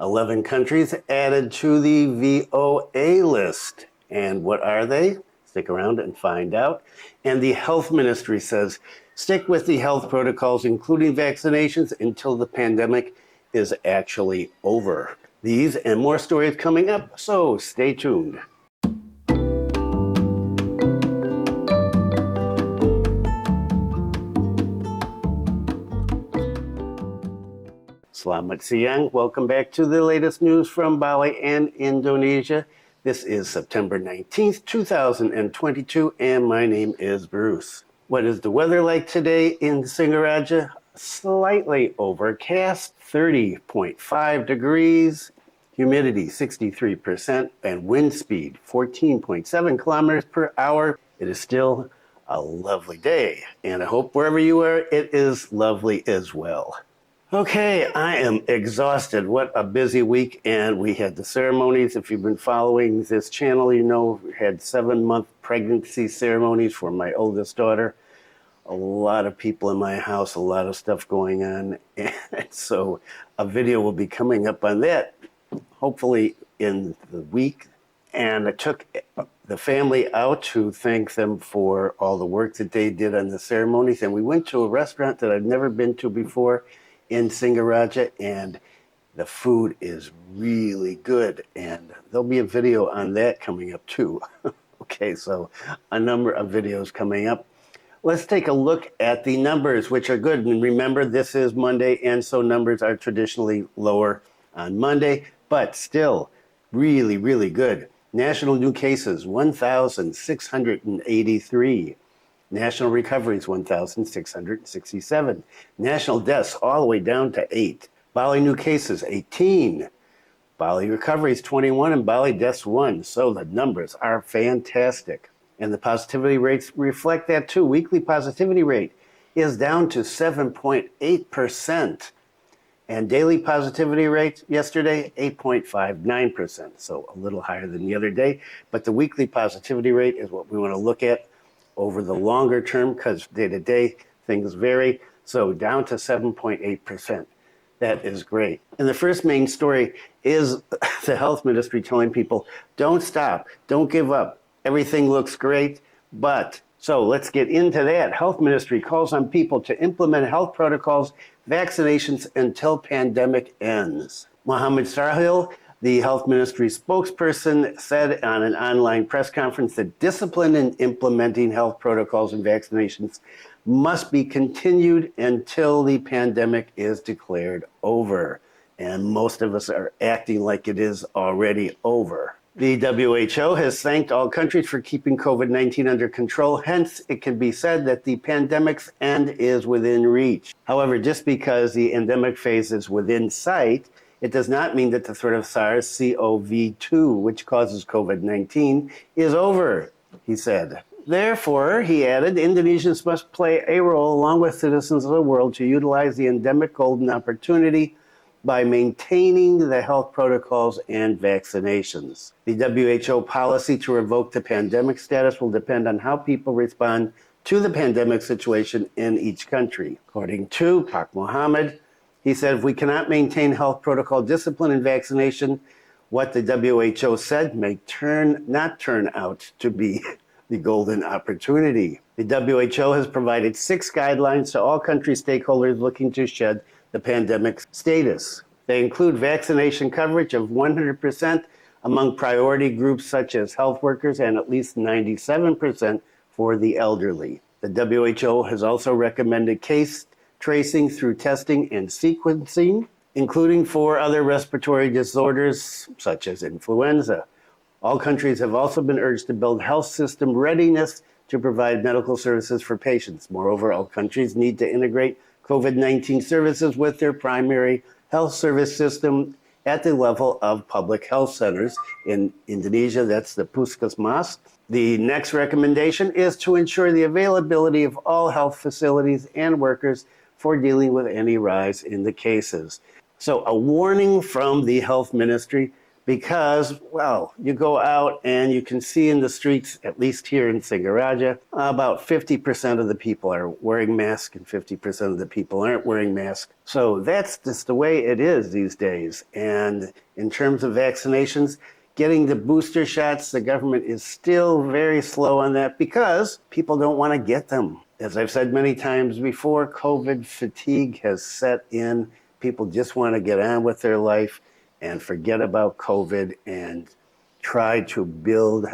11 countries added to the VOA list. And what are they? Stick around and find out. And the health ministry says, stick with the health protocols, including vaccinations, until the pandemic is actually over. These and more stories coming up, so stay tuned. Selamat siang. Welcome back to the latest news from Bali and Indonesia. This is September 19th, 2022, and my name is Bruce. What is the weather like today in Singaraja? Slightly overcast, 30.5 degrees, humidity 63%, and wind speed 14.7 kilometers per hour. It is still a lovely day, and I hope wherever you are, it is lovely as well. Okay, I am exhausted. What a busy week, and we had the ceremonies. If you've been following this channel, you know we had 7-month pregnancy ceremonies for my oldest daughter. A lot of people in my house, a lot of stuff going on, and so a video will be coming up on that, hopefully in the week. And I took the family out to thank them for all the work that they did on the ceremonies, and we went to a restaurant that I've never been to before in Singaraja, and the food is really good, and there'll be a video on that coming up too. Okay, so a number of videos coming up. Let's take a look at the numbers, which are good. And remember, this is Monday, and so numbers are traditionally lower on Monday, but still really, really good. National new cases, 1,683. National recoveries, 1,667. National deaths all the way down to 8. Bali new cases, 18. Bali recoveries, 21, and Bali deaths, 1. So the numbers are fantastic. And the positivity rates reflect that too. Weekly positivity rate is down to 7.8%. And daily positivity rate yesterday, 8.59%. So a little higher than the other day. But the weekly positivity rate is what we want to look at over the longer term, because day to day things vary. So down to 7.8%. That is great. And the first main story is the health ministry telling people, don't stop, don't give up. Everything looks great, but so let's get into that. Health ministry calls on people to implement health protocols, vaccinations until pandemic ends. Mohammed Sahil, the health ministry spokesperson, said on an online press conference that discipline in implementing health protocols and vaccinations must be continued until the pandemic is declared over. And most of us are acting like it is already over. The WHO has thanked all countries for keeping COVID-19 under control. Hence, it can be said that the pandemic's end is within reach. However, just because the endemic phase is within sight, it does not mean that the threat of SARS-CoV-2, which causes COVID-19, is over, he said. Therefore, he added, Indonesians must play a role along with citizens of the world to utilize the endemic golden opportunity by maintaining the health protocols and vaccinations. The WHO policy to revoke the pandemic status will depend on how people respond to the pandemic situation in each country. According to Pak Mohammed, he said, if we cannot maintain health protocol discipline and vaccination, what the WHO said may not turn out to be the golden opportunity. The WHO has provided 6 guidelines to all country stakeholders looking to shed the pandemic status. They include vaccination coverage of 100% among priority groups such as health workers and at least 97% for the elderly. The WHO has also recommended case tracing through testing and sequencing, including for other respiratory disorders such as influenza. All countries have also been urged to build health system readiness to provide medical services for patients. Moreover, all countries need to integrate COVID-19 services with their primary health service system at the level of public health centers. In Indonesia, that's the Puskesmas. The next recommendation is to ensure the availability of all health facilities and workers for dealing with any rise in the cases. So a warning from the health ministry, because, well, you go out and you can see in the streets, at least here in Singaraja, about 50% of the people are wearing masks and 50% of the people aren't wearing masks. So that's just the way it is these days. And in terms of vaccinations, getting the booster shots, the government is still very slow on that because people don't want to get them. As I've said many times before, COVID fatigue has set in. People just want to get on with their life and forget about COVID and try to build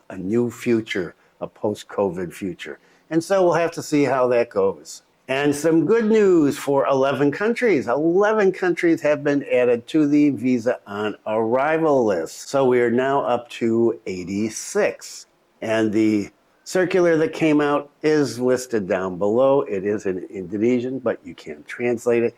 a new future, a post-COVID future. And so we'll have to see how that goes. And some good news for 11 countries. 11 countries have been added to the visa on arrival list. So we are now up to 86. And the circular that came out is listed down below. It is in Indonesian, but you can't translate it.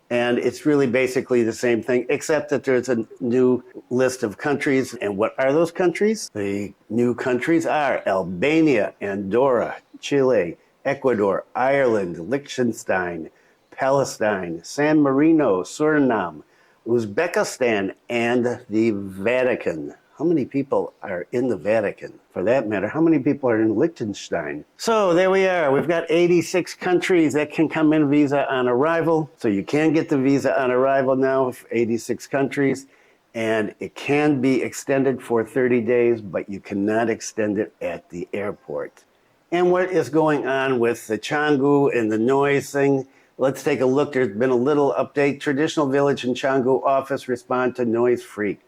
And it's really basically the same thing, except that there's a new list of countries. And what are those countries? The new countries are Albania, Andorra, Chile, Ecuador, Ireland, Liechtenstein, Palestine, San Marino, Suriname, Uzbekistan, and the Vatican. How many people are in the Vatican? For that matter, how many people are in Liechtenstein? So there we are. We've got 86 countries that can come in visa on arrival. So you can get the visa on arrival now for 86 countries. And it can be extended for 30 days, but you cannot extend it at the airport. And what is going on with the Canggu and the noise thing? Let's take a look. There's been a little update. Traditional village in Canggu office respond to noise freak.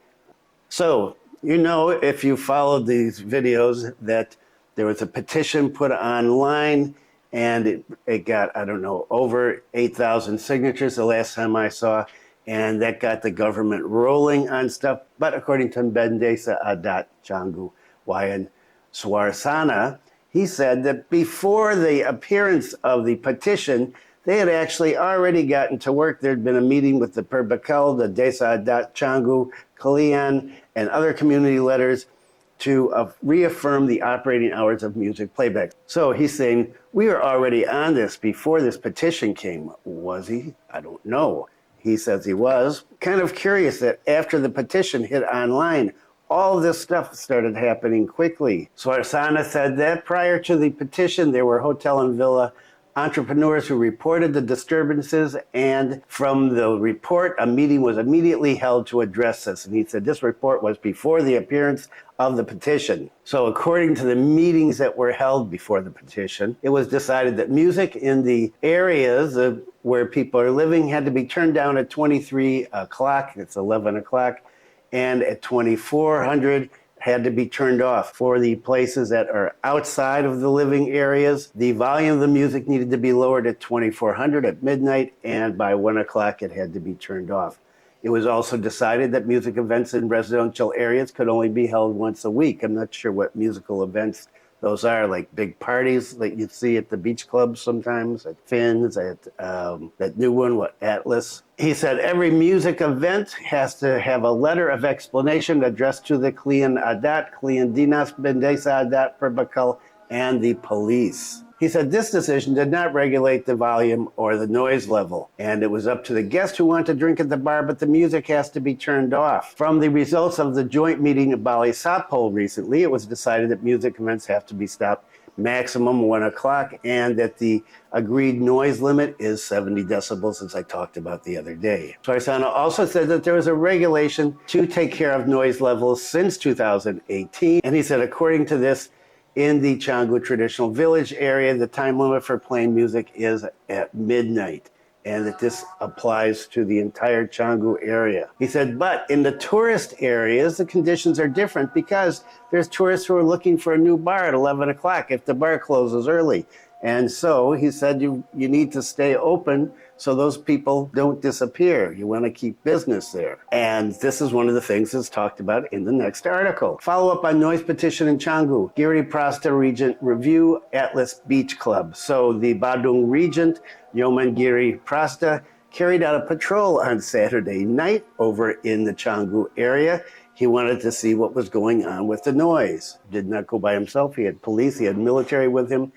So, you know, if you followed these videos, that there was a petition put online and it got, I don't know, over 8,000 signatures the last time I saw, and that got the government rolling on stuff. But according to Bendesa Adat Canggu Wayan Swarsana, he said that before the appearance of the petition, they had actually already gotten to work. There'd been a meeting with the Perbakal, the Desa Adat Canggu, Kalian, and other community leaders to reaffirm the operating hours of music playback. So he's saying, we were already on this before this petition came. Was he? I don't know. He says he was. Kind of curious that after the petition hit online, all this stuff started happening quickly. Swarsana said that prior to the petition, there were hotel and villa entrepreneurs who reported the disturbances, and from the report, a meeting was immediately held to address this. And he said this report was before the appearance of the petition. So according to the meetings that were held before the petition, it was decided that music in the areas where people are living had to be turned down at 23 o'clock, it's 11 o'clock, and at 2400 had to be turned off. For the places that are outside of the living areas, the volume of the music needed to be lowered at 2400 at midnight, and by 1 o'clock it had to be turned off. It was also decided that music events in residential areas could only be held once a week. I'm not sure what musical events those are, like big parties that you see at the beach clubs sometimes, at Finn's, at that new one, Atlas. He said every music event has to have a letter of explanation addressed to the Klian Adat, Klian Dinas, Bendesa Adat, Perbakal, and the police. He said this decision did not regulate the volume or the noise level, and it was up to the guests who want to drink at the bar, but the music has to be turned off. From the results of the joint meeting at Bali Sapol recently, it was decided that music events have to be stopped maximum 1 o'clock, and that the agreed noise limit is 70 decibels, as I talked about the other day. Swarsana also said that there was a regulation to take care of noise levels since 2018, and he said according to this, in the Canggu traditional village area, the time limit for playing music is at midnight, and that this applies to the entire Canggu area. He said, but in the tourist areas, the conditions are different because there's tourists who are looking for a new bar at 11 o'clock if the bar closes early. And so he said you need to stay open so those people don't disappear. You want to keep business there. And this is one of the things that's talked about in the next article. Follow up on noise petition in Canggu. Giri Prasta Regent review Atlas Beach Club. So the Badung Regent, Yoman Giri Prasta, carried out a patrol on Saturday night over in the Canggu area. He wanted to see what was going on with the noise. Did not go by himself. He had police, he had military with him.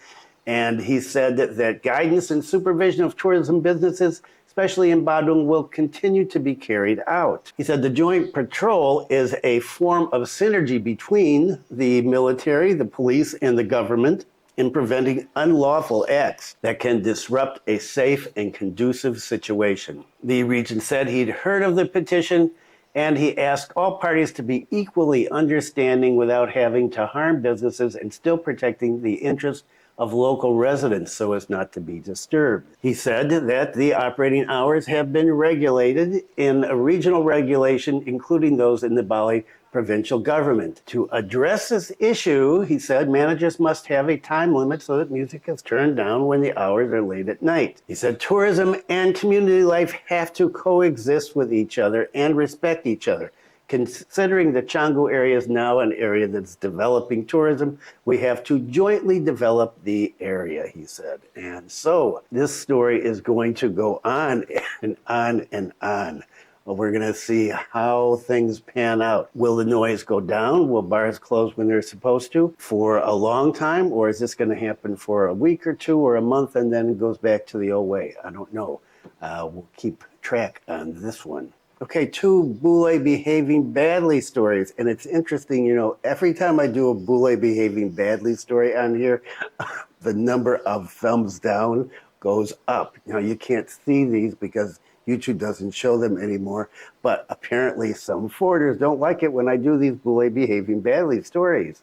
And he said that guidance and supervision of tourism businesses, especially in Badung, will continue to be carried out. He said the joint patrol is a form of synergy between the military, the police, and the government in preventing unlawful acts that can disrupt a safe and conducive situation. The regent said he'd heard of the petition, and he asked all parties to be equally understanding without having to harm businesses and still protecting the interests of local residents so as not to be disturbed. He said that the operating hours have been regulated in a regional regulation, including those in the Bali provincial government. To address this issue, he said, managers must have a time limit so that music is turned down when the hours are late at night. He said tourism and community life have to coexist with each other and respect each other. Considering the Canggu area is now an area that's developing tourism, we have to jointly develop the area, he said. And so this story is going to go on and on and on. Well, we're going to see how things pan out. Will the noise go down? Will bars close when they're supposed to for a long time? Or is this going to happen for a week or two or a month and then it goes back to the old way? I don't know. We'll keep track on this one. Okay, 2 bule behaving badly stories. And it's interesting, every time I do a bule behaving badly story on here, the number of thumbs down goes up. Now, you can't see these because YouTube doesn't show them anymore, but apparently some foreigners don't like it when I do these bule behaving badly stories.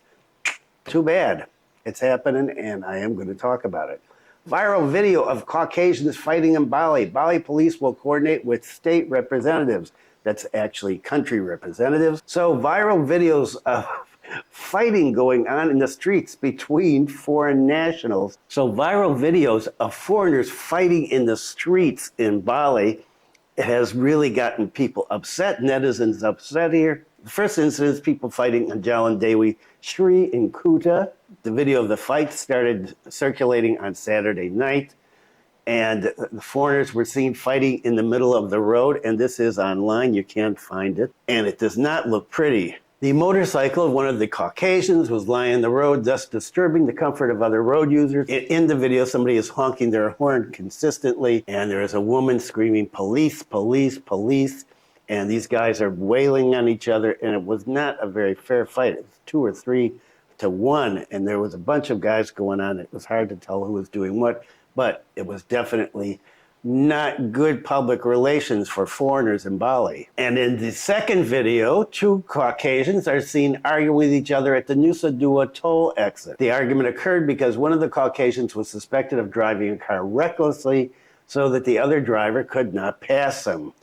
Too bad. It's happening, and I am going to talk about it. Viral video of Caucasians fighting in Bali. Bali police will coordinate with state representatives. That's actually country representatives. So viral videos of fighting going on in the streets between foreign nationals. So viral videos of foreigners fighting in the streets in Bali has really gotten people upset, netizens upset here. The first incident is people fighting in Jalan Dewi Sri in Kuta. The video of the fight started circulating on Saturday night, and the foreigners were seen fighting in the middle of the road, and this is online, you can't find it, and it does not look pretty. The motorcycle of one of the Caucasians was lying on the road, thus disturbing the comfort of other road users. In the video, somebody is honking their horn consistently, and there is a woman screaming, police, police, police, and these guys are wailing on each other, and it was not a very fair fight. It was 2 or 3 to 1, and there was a bunch of guys going on. It was hard to tell who was doing what, but it was definitely not good public relations for foreigners in Bali. And in the second video, 2 Caucasians are seen arguing with each other at the Nusa Dua toll exit. The argument occurred because one of the Caucasians was suspected of driving a car recklessly so that the other driver could not pass him.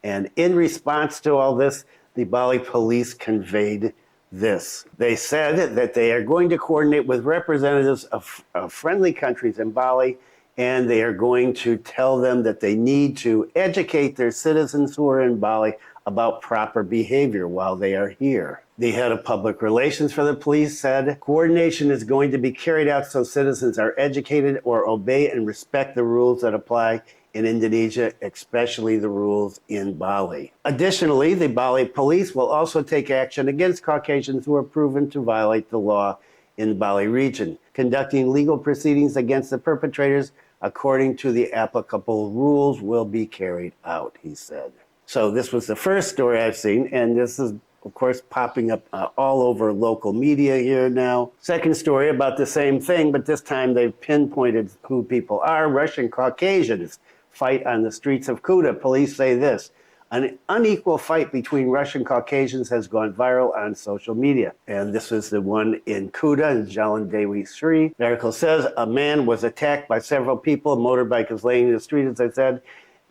And in response to all this, the Bali police conveyed this. They said that they are going to coordinate with representatives of friendly countries in Bali, and they are going to tell them that they need to educate their citizens who are in Bali about proper behavior while they are here. The head of public relations for the police said, coordination is going to be carried out so citizens are educated or obey and respect the rules that apply in Indonesia, especially the rules in Bali. Additionally, the Bali police will also take action against Caucasians who are proven to violate the law in the Bali region, conducting legal proceedings against the perpetrators according to the applicable rules will be carried out, he said. So this was the first story I've seen, and this is, of course, popping up all over local media here now. Second story about the same thing, but this time they've pinpointed who people are. Russian Caucasians fight on the streets of Kuta. Police say this: an unequal fight between Russian Caucasians has gone viral on social media. And this is the one in Kuta, in Jalan Dewi Sri. The article says a man was attacked by several people. A motorbike is laying in the street, as I said,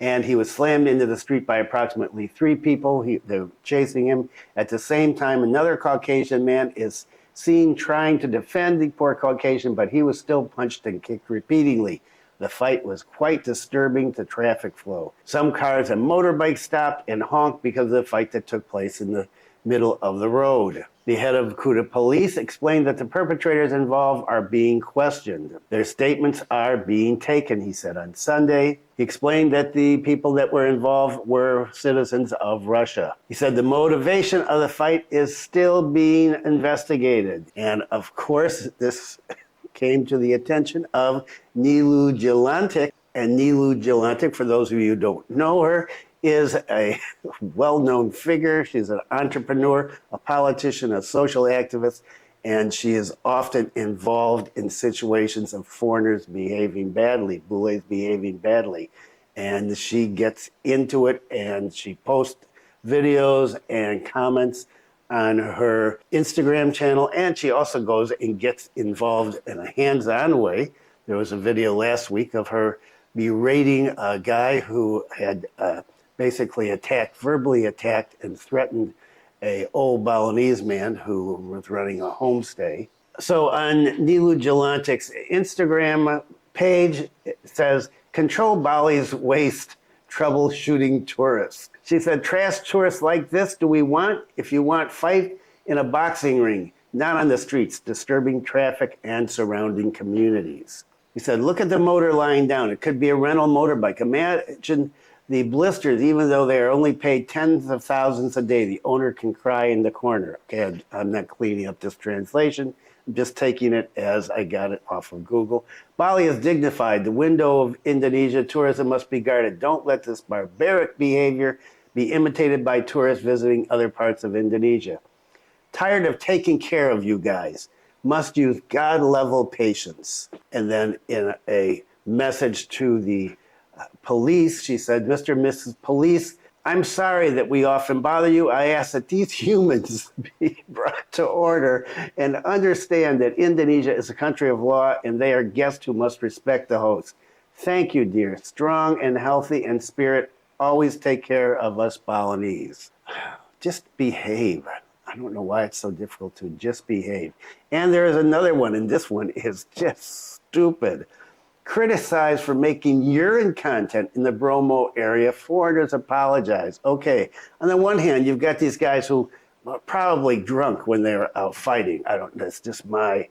and he was slammed into the street by approximately 3 people. They're chasing him. At the same time, another Caucasian man is seen trying to defend the poor Caucasian, but he was still punched and kicked repeatedly. The fight was quite disturbing to traffic flow. Some cars and motorbikes stopped and honked because of the fight that took place in the middle of the road. The head of Kuta police explained that the perpetrators involved are being questioned. Their statements are being taken, he said on Sunday. He explained that the people that were involved were citizens of Russia. He said the motivation of the fight is still being investigated. And of course, this came to the attention of Nilu Jelantic, And Nilu Gelantic, for those of you who don't know her, is a well-known figure. She's an entrepreneur, a politician, a social activist, and she is often involved in situations of foreigners behaving badly, bules behaving badly. And she gets into it and she posts videos and comments on her Instagram channel, and she also goes and gets involved in a hands-on way. There was a video last week of her berating a guy who had basically verbally attacked and threatened a old Balinese man who was running a homestay. So on Nilu Gelantic's Instagram page, it says, "Control Bali's waste, troubleshooting tourists." She said, "Trash tourists like this do we want? If you want, fight in a boxing ring, not on the streets, disturbing traffic and surrounding communities." He said, "Look at the motor lying down. It could be a rental motorbike. Imagine the blisters, even though they are only paid tens of thousands a day. The owner can cry in the corner." Okay, I'm not cleaning up this translation. I'm just taking it as I got it off of Google. "Bali is dignified. The window of Indonesia tourism must be guarded. Don't let this barbaric behavior be imitated by tourists visiting other parts of Indonesia. Tired of taking care of you guys. Must use God-level patience." And then in a message to the police, she said, "Mr. and Mrs. Police, I'm sorry that we often bother you. I ask that these humans be brought to order and understand that Indonesia is a country of law and they are guests who must respect the host. Thank you, dear. Strong and healthy in spirit. Always take care of us Balinese." Just behave. I don't know why it's so difficult to just behave. And there is another one, and this one is just stupid. "Criticized for making urine content in the Bromo area. Foreigners apologize." Okay, on the one hand, you've got these guys who are probably drunk when they were out fighting. I don't, that's just my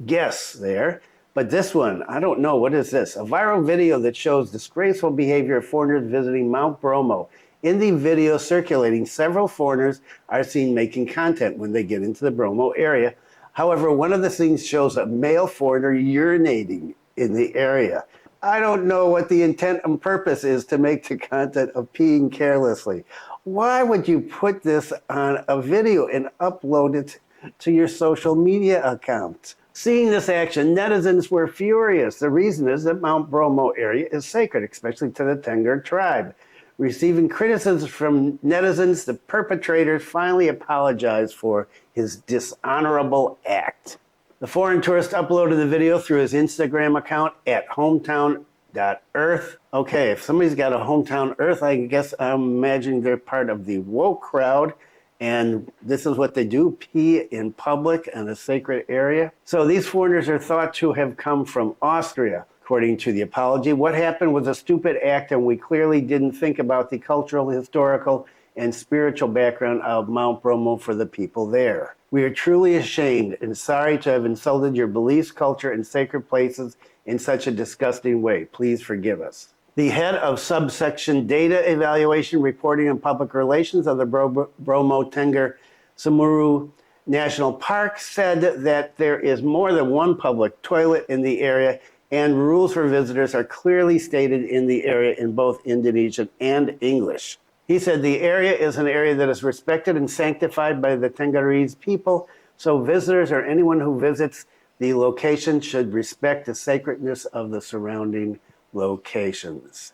guess there. But this one, I don't know, what is this? A viral video that shows disgraceful behavior of foreigners visiting Mount Bromo. In the video circulating, several foreigners are seen making content when they get into the Bromo area. However, one of the scenes shows a male foreigner urinating in the area. I don't know what the intent and purpose is to make the content of peeing carelessly. Why would you put this on a video and upload it to your social media account? Seeing this action, netizens were furious. The reason is that Mount Bromo area is sacred, especially to the Canggu tribe. Receiving criticism from netizens, the perpetrators finally apologized for his dishonorable act. The foreign tourist uploaded the video through his Instagram account at hometown.earth. Okay, if somebody's got a hometown earth, I guess I'm imagining they're part of the woke crowd. And this is what they do, pee in public in a sacred area. So these foreigners are thought to have come from Austria. According to the apology, what happened was a stupid act, and we clearly didn't think about the cultural, historical, and spiritual background of Mount Bromo for the people there. We are truly ashamed and sorry to have insulted your beliefs, culture, and sacred places in such a disgusting way. Please forgive us. The head of subsection data evaluation, reporting, and public relations of the Bromo Tengger Semeru National Park said that there is more than one public toilet in the area, and rules for visitors are clearly stated in the area in both Indonesian and English. He said the area is an area that is respected and sanctified by the Tenggerese people, so visitors or anyone who visits the location should respect the sacredness of the surrounding locations.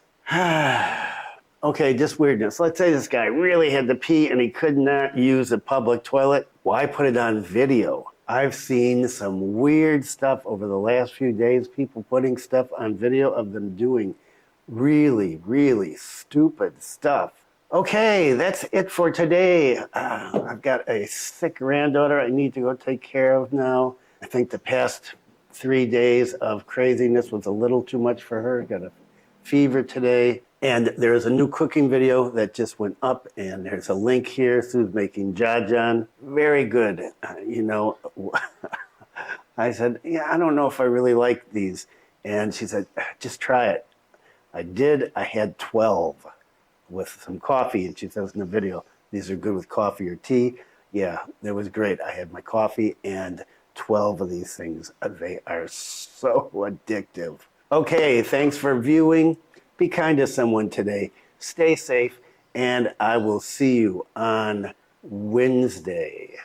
Okay, just weirdness. Let's say this guy really had to pee and he could not use a public toilet. Why put it on video? I've seen some weird stuff over the last few days, people putting stuff on video of them doing really, really stupid stuff. Okay, that's it for today. I've got a sick granddaughter I need to go take care of now. I think the past 3 days of craziness was a little too much for her. Got a fever today. And there's a new cooking video that just went up, and there's a link here. Sue's making jajan. Very good. I said, yeah, I don't know if I really like these. And she said, just try it. I did. I had 12 with some coffee. And she says in the video, these are good with coffee or tea. Yeah, that was great. I had my coffee and 12 of these things. They are so addictive. Okay, thanks for viewing. Be kind to someone today. Stay safe, and I will see you on Wednesday.